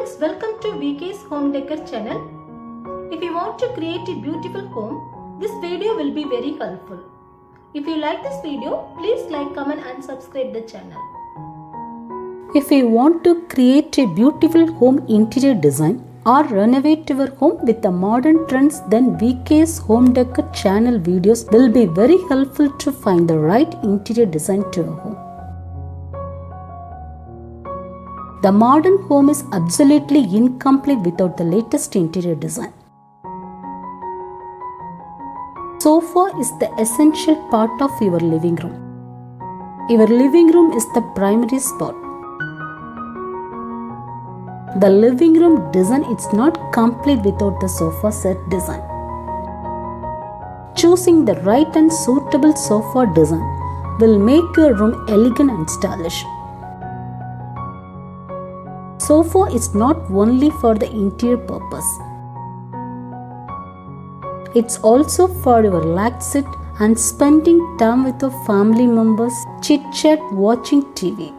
friends, welcome to VK's Home Decor channel. If you want to create a beautiful home, this video will be very helpful. If you like this video, please like, comment and subscribe the channel. If you want to create a beautiful home interior design or renovate your home with the modern trends, then VK's Home Decor channel videos will be very helpful to find the right interior design to your home. The modern home is absolutely incomplete without the latest interior design. Sofa is the essential part of your living room. Your living room is the primary spot. The living room design is not complete without the sofa set design. Choosing the right and suitable sofa design will make your room elegant and stylish. Sofa is not only for the interior purpose. It's also for your relaxed sit and spending time with your family members, chit-chat, watching TV.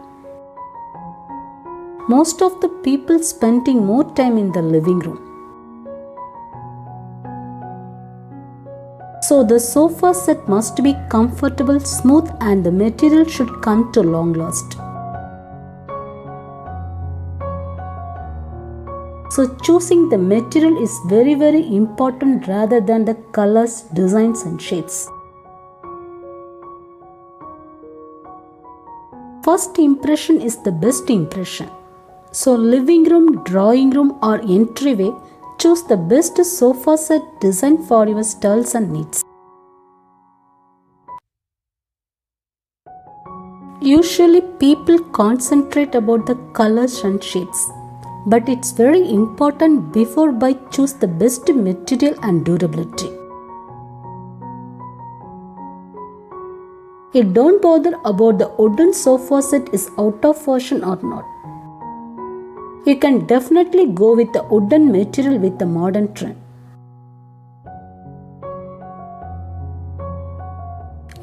Most of the people spending more time in the living room. So the sofa set must be comfortable, smooth and the material should come to long last. So choosing the material is very important rather than the colors, designs and shades. First impression is the best impression. So living room, drawing room or entryway, choose the best sofa set design for your styles and needs. Usually people concentrate about the colors and shades. But it's very important before buy choose the best material and durability. It don't bother about the wooden sofa set is out of fashion or not. You can definitely go with the wooden material with the modern trend.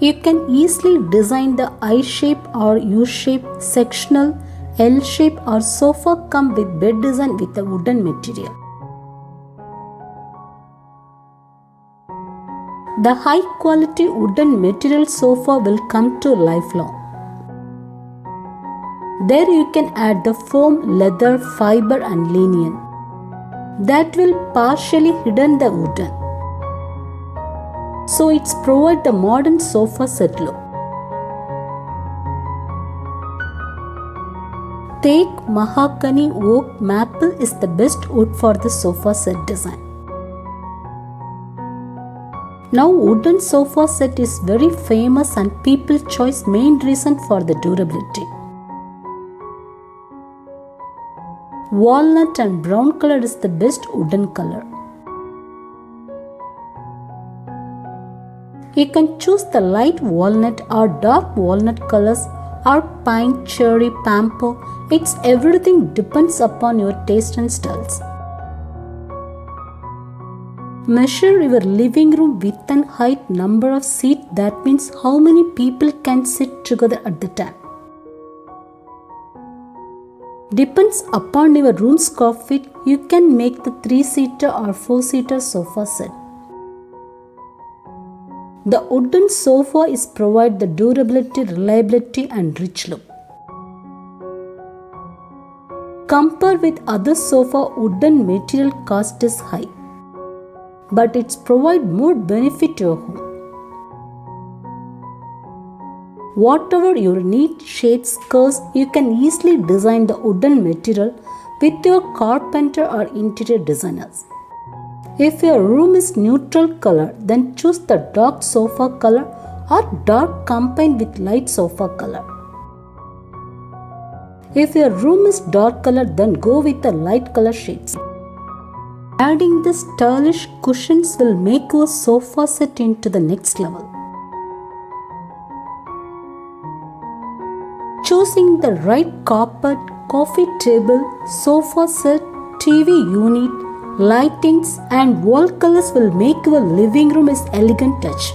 You can easily design the I shape or U shape, sectional, L shape or sofa come with bed design with a wooden material. The high quality wooden material sofa will come to lifelong. There you can add the foam, leather, fiber and linen. That will partially hidden the wooden. So it's provide the modern sofa set look. Teak, mahogany, oak, maple is the best wood for the sofa set design. Now wooden sofa set is very famous and people choose main reason for the durability. Walnut and brown color is the best wooden color. You can choose the light walnut or dark walnut colors or pine, cherry, pampo. It's everything depends upon your taste and styles. Measure your living room width and height, number of seats, that means how many people can sit together at the time. Depends upon your room square feet, you can make the 3-seater or 4-seater sofa set. The wooden sofa is provide the durability, reliability and rich look. Compare with other sofa, wooden material cost is high, but it's provide more benefit to your home. Whatever your need, shades, curves, you can easily design the wooden material with your carpenter or interior designers. If your room is neutral color, then choose the dark sofa color or dark combined with light sofa color. If your room is dark color, then go with the light color shades. Adding the stylish cushions will make your sofa set into the next level. Choosing the right carpet, coffee table, sofa set, TV unit, lightings and wall colors will make your living room an elegant touch.